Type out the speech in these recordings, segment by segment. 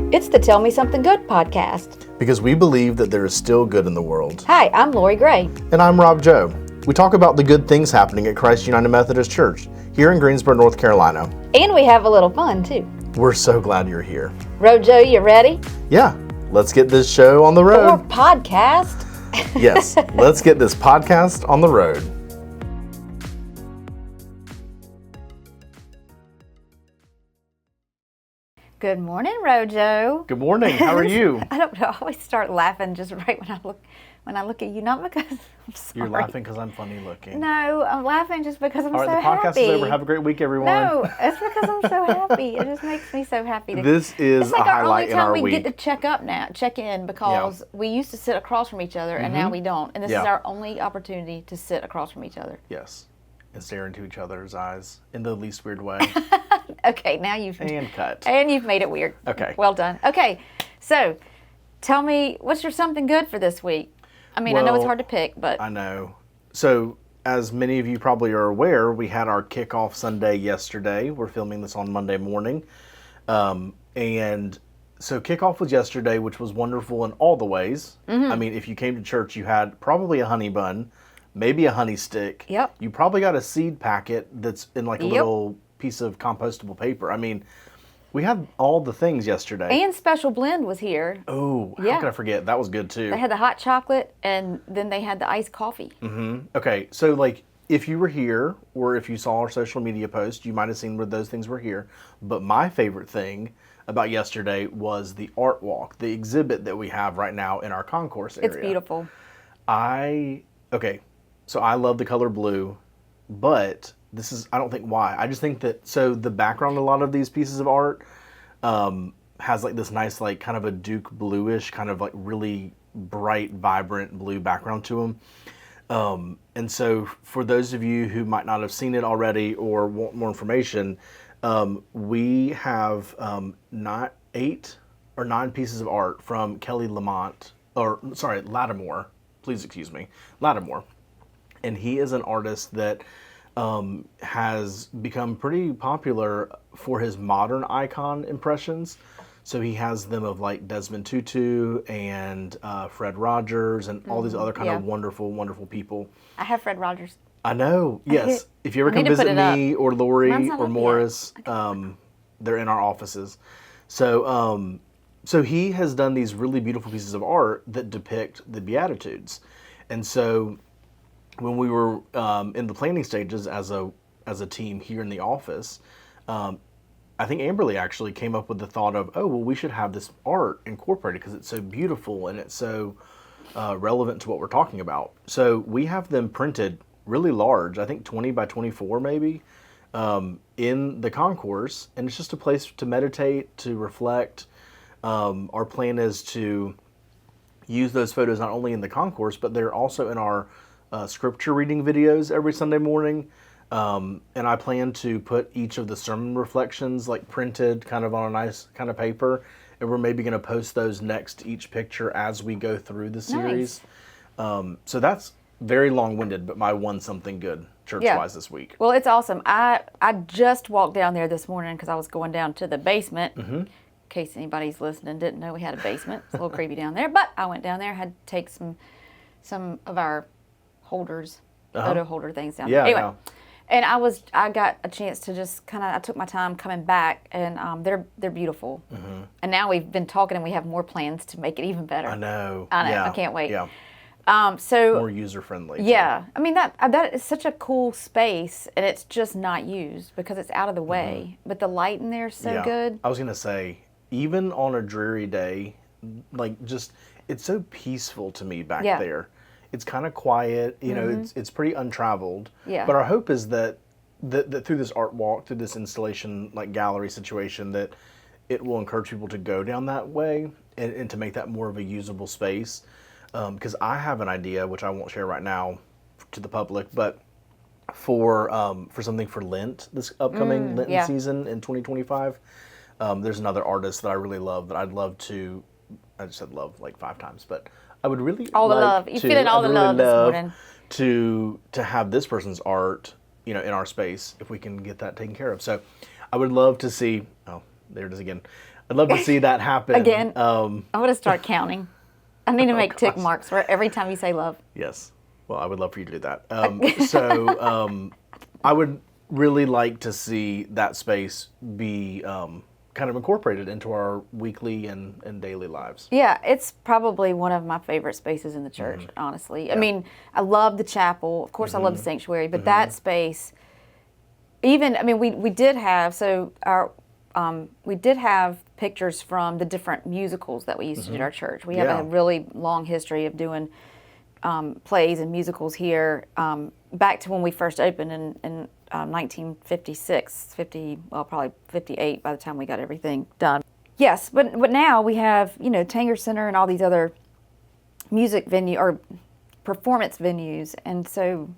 It's the Tell Me Something Good podcast. Because we believe that there is still good in the world. Hi, I'm Lori Gray. And I'm Rob Joe. We talk about the good things happening at Christ United Methodist Church here in Greensboro, North Carolina. And we have a little fun, too. We're so glad you're here. Rojo, you ready? Yeah, let's get this show on the road. Or podcast. Yes, let's get this podcast on the road. Good morning, Rojo. Good morning. How are you? I don't know. I always start laughing just right when I look at you. Not because I'm sorry. You're laughing because I'm funny looking. No, I'm laughing just because I'm All right, so the podcast happy. is over. Have a great week, everyone. No, it's because I'm so happy. It just makes me so happy. This is it's like a highlight in our only time we week. get to check in because we used to sit across from each other and now we don't. And this is our only opportunity to sit across from each other. Yes, and stare into each other's eyes in the least weird way. Okay, now you've And cut. And you've made it weird. Okay. Well done. Okay, so tell me, what's your something good for this week? I mean, I know it's hard to pick, but I know. So, as many of you probably are aware, we had our kickoff Sunday yesterday. We're filming this on Monday morning. And so kickoff was yesterday, which was wonderful in all the ways. I mean, if you came to church, you had probably a honey bun, maybe a honey stick. Yep. You probably got a seed packet that's in like a little piece of compostable paper. I mean, we had all the things yesterday. and Special Blend was here. Oh, how Yeah. could I forget? That was good too. They had the hot chocolate and then they had the iced coffee. Okay, so like if you were here or if you saw our social media post, you might have seen where those things were here. But my favorite thing about yesterday was the art walk, the exhibit that we have right now in our concourse area. It's beautiful. So I love the color blue, but I don't think why. I just think that, so the background of a lot of these pieces of art has like this nice, like kind of a Duke bluish, kind of like really bright, vibrant blue background to them. And so for those of you who might not have seen it already or want more information, we have not 8 or 9 pieces of art from Kelly Lattimore. Please excuse me, Lattimore. And he is an artist that has become pretty popular for his modern icon impressions. So he has them of like Desmond Tutu and Fred Rogers and all these other kind of wonderful, wonderful people. I have Fred Rogers. I know, yes. If you ever come visit me or Lori or Morris, they're in our offices. So he has done these really beautiful pieces of art that depict the Beatitudes. And so when we were in the planning stages as a team here in the office, I think Amberly actually came up with the thought of, we should have this art incorporated because it's so beautiful and it's so relevant to what we're talking about. So we have them printed really large, I think 20 by 24 maybe, in the concourse, and it's just a place to meditate, to reflect. Our plan is to use those photos not only in the concourse, but they're also in our scripture reading videos every Sunday morning. And I plan to put each of the sermon reflections like printed kind of on a nice kind of paper. And we're maybe going to post those next to each picture as we go through the series. Nice. So that's very long-winded, but my one something good church-wise this week. Well, it's awesome. I just walked down there this morning because I was going down to the basement. In case anybody's listening didn't know we had a basement. It's a little creepy down there. But I went down there, had to take some of our holders, photo holder things down there. Anyway, and I got a chance to just I took my time coming back, and they're beautiful. And now we've been talking, and we have more plans to make it even better. I know. Yeah. I can't wait. Yeah. So more user friendly. Yeah. I mean that is such a cool space, and it's just not used because it's out of the way. But the light in there is so good. I was gonna say, even on a dreary day, like just it's so peaceful to me back there. It's kind of quiet, you know, it's pretty untraveled. Yeah. But our hope is that through this art walk, through this installation, like gallery situation, that it will encourage people to go down that way and to make that more of a usable space. Because I have an idea, which I won't share right now to the public, but for something for Lent, this upcoming Lenten season in 2025, there's another artist that I really love that I'd love to, I just said love like 5 times, but I would really all the love. You're feeling all the love this morning. To have this person's art, you know, in our space, if we can get that taken care of. So I would love to see, oh, there it is again. I'd love to see that happen. Again, I'm going to start counting. I need to make tick gosh. marks for every time you say love. Yes. Well, I would love for you to do that. I would really like to see that space be kind of incorporated into our weekly and daily lives. Yeah, it's probably one of my favorite spaces in the church, honestly. Yeah. I mean, I love the chapel. Of course, I love the sanctuary, but that space, we did have, we did have pictures from the different musicals that we used to do at our church. We have a really long history of doing plays and musicals here, back to when we first opened in 1956, probably 58 by the time we got everything done. Yes, but now we have, Tanger Center and all these other music venue or performance venues, and so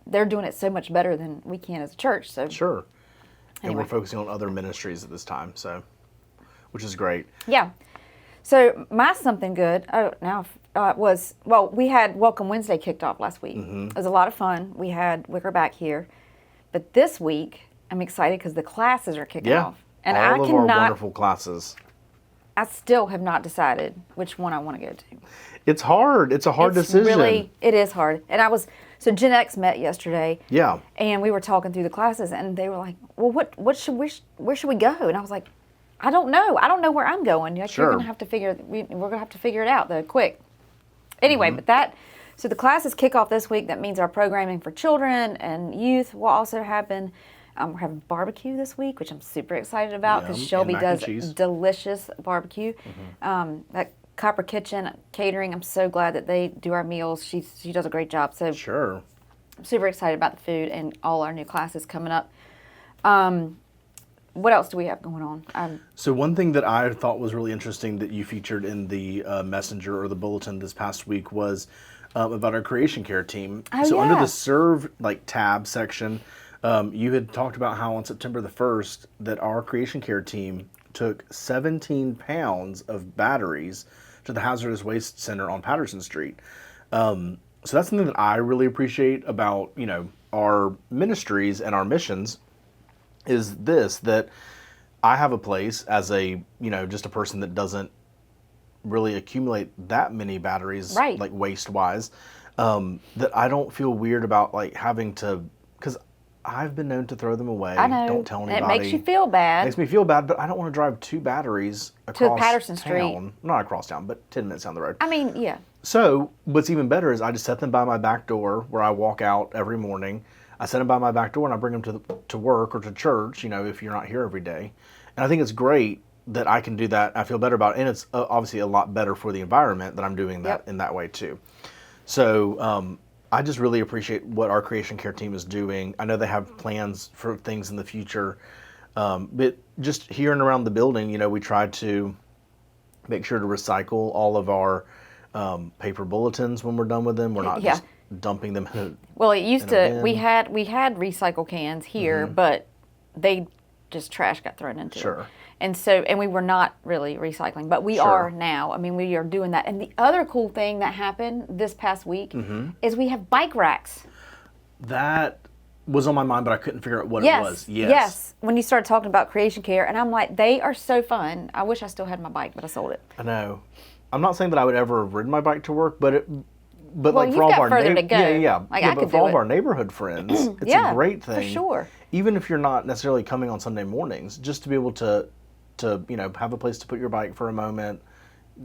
they're doing it so much better than we can as a church. So sure. Anyway. And we're focusing on other ministries at this time, which is great. Yeah. So my something good we had Welcome Wednesday kicked off last week. It was a lot of fun. We had Wicker back here. But this week, I'm excited because the classes are kicking off. And all of our wonderful classes. I still have not decided which one I want to go to. It's hard. It's a hard decision. It is hard. And so Gen X met yesterday. Yeah. And we were talking through the classes, and they were like, well, where should we go? And I was like, I don't know. I don't know where I'm going. Sure. We're going to have to figure it out, though, quick. Anyway, so the classes kick off this week. That means our programming for children and youth will also happen. We're having barbecue this week, which I'm super excited about because Shelby does delicious barbecue. That Copper Kitchen Catering, I'm so glad that they do our meals. She does a great job. So sure. I'm super excited about the food and all our new classes coming up. What else do we have going on? So one thing that I thought was really interesting that you featured in the messenger or the bulletin this past week was about our creation care team. Under the serve tab section, you had talked about how on September the 1st that our creation care team took 17 pounds of batteries to the Hazardous Waste Center on Patterson Street. So that's something that I really appreciate about our ministries and our missions. Is that I have a place as just a person that doesn't really accumulate that many batteries, like waste-wise, that I don't feel weird about having to, because I've been known to throw them away. I know. Don't tell anybody. It makes you feel bad. It makes me feel bad, but I don't want to drive 2 batteries across Patterson town. Street. Not across town, but 10 minutes down the road. I mean, yeah. So what's even better is I just set them by my back door where I walk out every morning. I set them by my back door and I bring them to work or to church, if you're not here every day. And I think it's great that I can do that. I feel better about it. And it's obviously a lot better for the environment that I'm doing that in that way too. So I just really appreciate what our creation care team is doing. I know they have plans for things in the future. But just here and around the building, we try to make sure to recycle all of our paper bulletins when we're done with them. We're not just dumping them in it used to we had recycle cans here, but trash got thrown into it. And we were not really recycling, but we are now. I mean, we are doing that. And the other cool thing that happened this past week is we have bike racks. That was on my mind, but I couldn't figure out what it was. Yes. When you started talking about creation care, and I'm like, they are so fun. I wish I still had my bike, but I sold it. I know. I'm not saying that I would ever have ridden my bike to work, but for all of our for all of our neighborhood friends, it's a great thing. For sure. Even if you're not necessarily coming on Sunday mornings, just to be able to have a place to put your bike for a moment,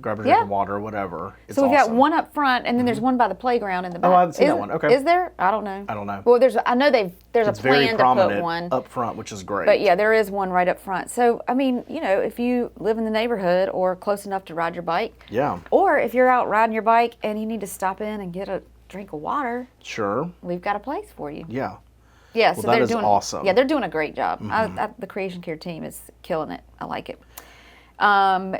grab a drink of water or whatever. It's so we've awesome. got one up front, and then there's one by the playground in the back. Oh, I haven't seen that one. Okay. Is there? I don't know. Well, I know there's a plan to put one up front, which is great. But yeah, there is one right up front. So I mean, if you live in the neighborhood or close enough to ride your bike, or if you're out riding your bike and you need to stop in and get a drink of water, we've got a place for you. Yeah. Yeah, so they're doing awesome. Yeah, they're doing a great job. The creation care team is killing it. I like it.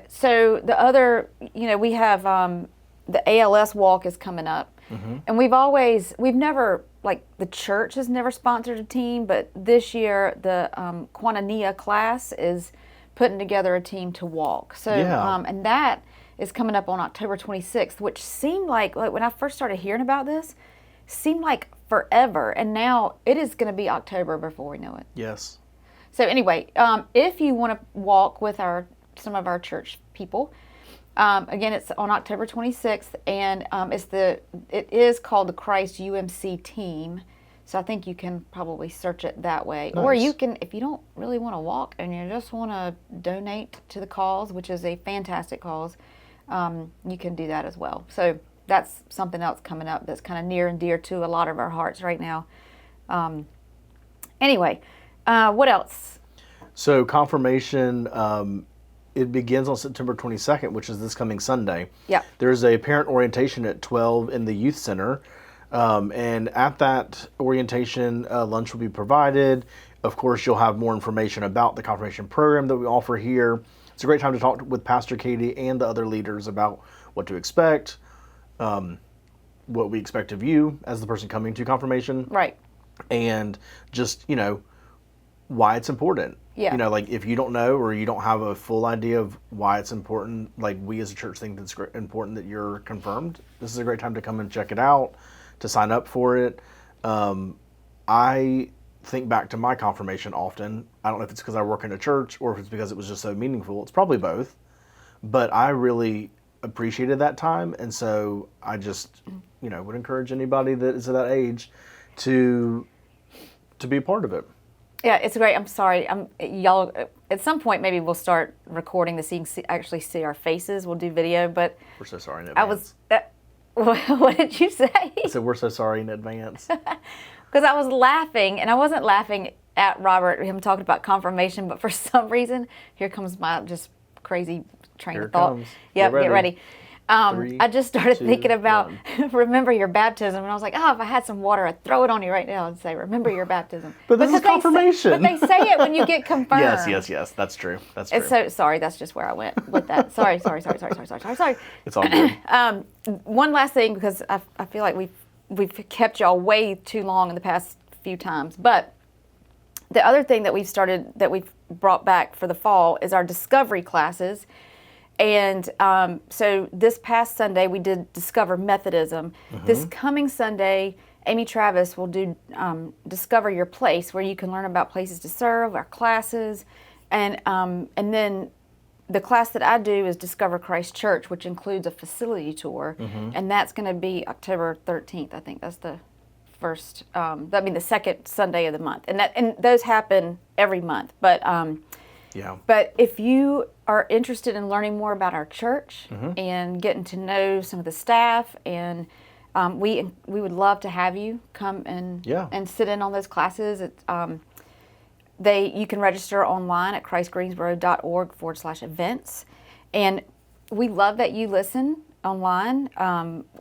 So the other, we have the ALS walk is coming up, and we've never, the church has never sponsored a team, but this year the Koinonia class is putting together a team to walk. So and that is coming up on October 26th, which seemed like when I first started hearing about this, seemed like forever, and now it is going to be October before we know it. Yes. So anyway, if you want to walk with our some of our church people. Again, it's on October 26th, and it is called the Christ UMC Team. So I think you can probably search it that way. Nice. Or you can, if you don't really want to walk and you just want to donate to the cause, which is a fantastic cause, you can do that as well. So that's something else coming up that's kind of near and dear to a lot of our hearts right now. Anyway, what else? So confirmation, it begins on September 22nd, which is this coming Sunday. Yeah. There's a parent orientation at 12 in the youth center. And at that orientation, lunch will be provided. Of course, you'll have more information about the confirmation program that we offer here. It's a great time to talk with Pastor Katie and the other leaders about what to expect, what we expect of you as the person coming to confirmation. Right. And just, why it's important. Yeah. Like if you don't know or you don't have a full idea of why it's important, like we as a church think it's important that you're confirmed, this is a great time to come and check it out, to sign up for it. I think back to my confirmation often. I don't know if it's because I work in a church or if it's because it was just so meaningful. It's probably both. But I really appreciated that time. And so I just, would encourage anybody that is at that age to be a part of it. Yeah, it's great. I'm sorry. Y'all, at some point, maybe we'll start recording this so you can actually see our faces. We'll do video, but... We're so sorry in advance. What did you say? I said, we're so sorry in advance. Because I was laughing, and I wasn't laughing at Robert, him talking about confirmation, but for some reason, here comes my just crazy train Here of thought. comes. Yep, Get ready. I just started 3, thinking about 1. remember your baptism, and I was like, if I had some water, I'd throw it on you right now and say, remember your baptism. But this is confirmation. But they say it when you get confirmed. Yes. That's true. That's true. It's so sorry. That's just where I went with that. Sorry. It's all good. One last thing, because I feel like we've kept y'all way too long in the past few times. But the other thing that we've brought back for the fall is our discovery classes. And so this past Sunday, we did Discover Methodism. Mm-hmm. This coming Sunday, Amy Travis will do Discover Your Place, where you can learn about places to serve, our classes. And then the class that I do is Discover Christ Church, which includes a facility tour. Mm-hmm. And that's going to be October 13th. I think that's the second Sunday of the month. And those happen every month. But But if you are interested in learning more about our church mm-hmm. and getting to know some of the staff, and we would love to have you come and sit in on those classes. You can register online at christgreensboro.org/events, and we love that you listen online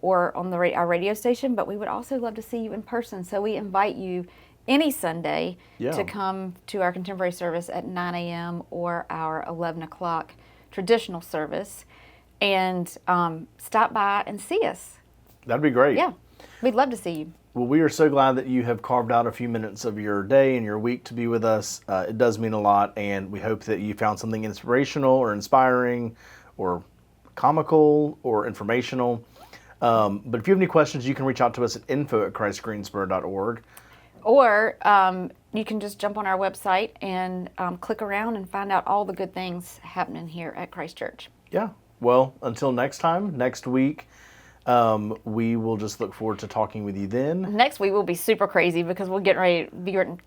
or on our radio station. But we would also love to see you in person. So we invite you any Sunday to come to our contemporary service at 9 a.m. or our 11 o'clock traditional service and stop by and see us. That'd be great. Yeah, we'd love to see you. Well, we are so glad that you have carved out a few minutes of your day and your week to be with us. It does mean a lot, and we hope that you found something inspirational or inspiring or comical or informational. But if you have any questions, you can reach out to us at info@christgreensboro.org. Or you can just jump on our website and click around and find out all the good things happening here at Christ Church. Yeah. Well, until next time, next week, we will just look forward to talking with you then. Next week will be super crazy because we'll getting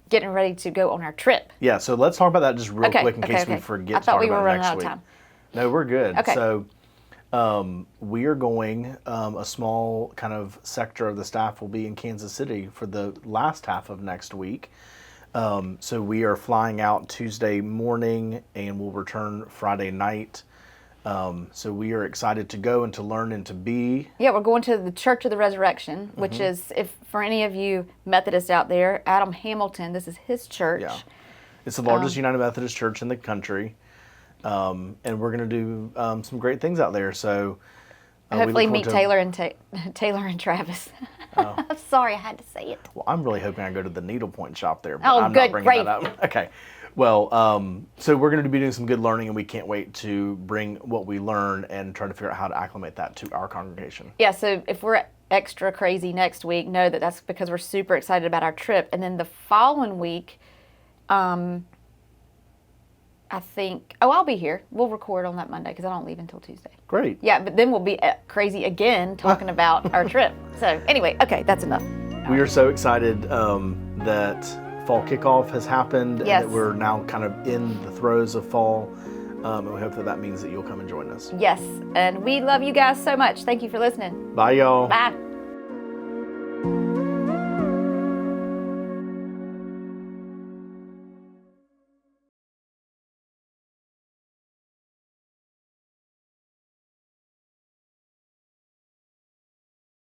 ready to go on our trip. Yeah. So let's talk about that just real quick in case we forget to talk about it next week. I thought we were running out of time. No, we're good. Okay. So we are going, a small kind of sector of the staff will be in Kansas City for the last half of next week. So we are flying out Tuesday morning and we'll return Friday night. So we are excited to go and to learn and to be. Yeah, we're going to the Church of the Resurrection, which mm-hmm. is, if for any of you Methodists out there, Adam Hamilton, this is his church. Yeah. It's the largest United Methodist church in the country. And we're going to do some great things out there. So hopefully meet Taylor and Travis. Oh. I'm sorry I had to say it. Well, I'm really hoping I go to the needlepoint shop there, but I'm good, not bringing great. that up. Okay. Well, so we're going to be doing some good learning, and we can't wait to bring what we learn and try to figure out how to acclimate that to our congregation. Yeah. So if we're extra crazy next week, know that that's because we're super excited about our trip, and then the following week. I think, I'll be here. We'll record on that Monday because I don't leave until Tuesday. Great. Yeah, but then we'll be crazy again talking about our trip. So anyway, okay, that's enough. We are so excited that fall kickoff has happened and Yes. that we're now kind of in the throes of fall. And we hope that means that you'll come and join us. Yes, and we love you guys so much. Thank you for listening. Bye, y'all. Bye.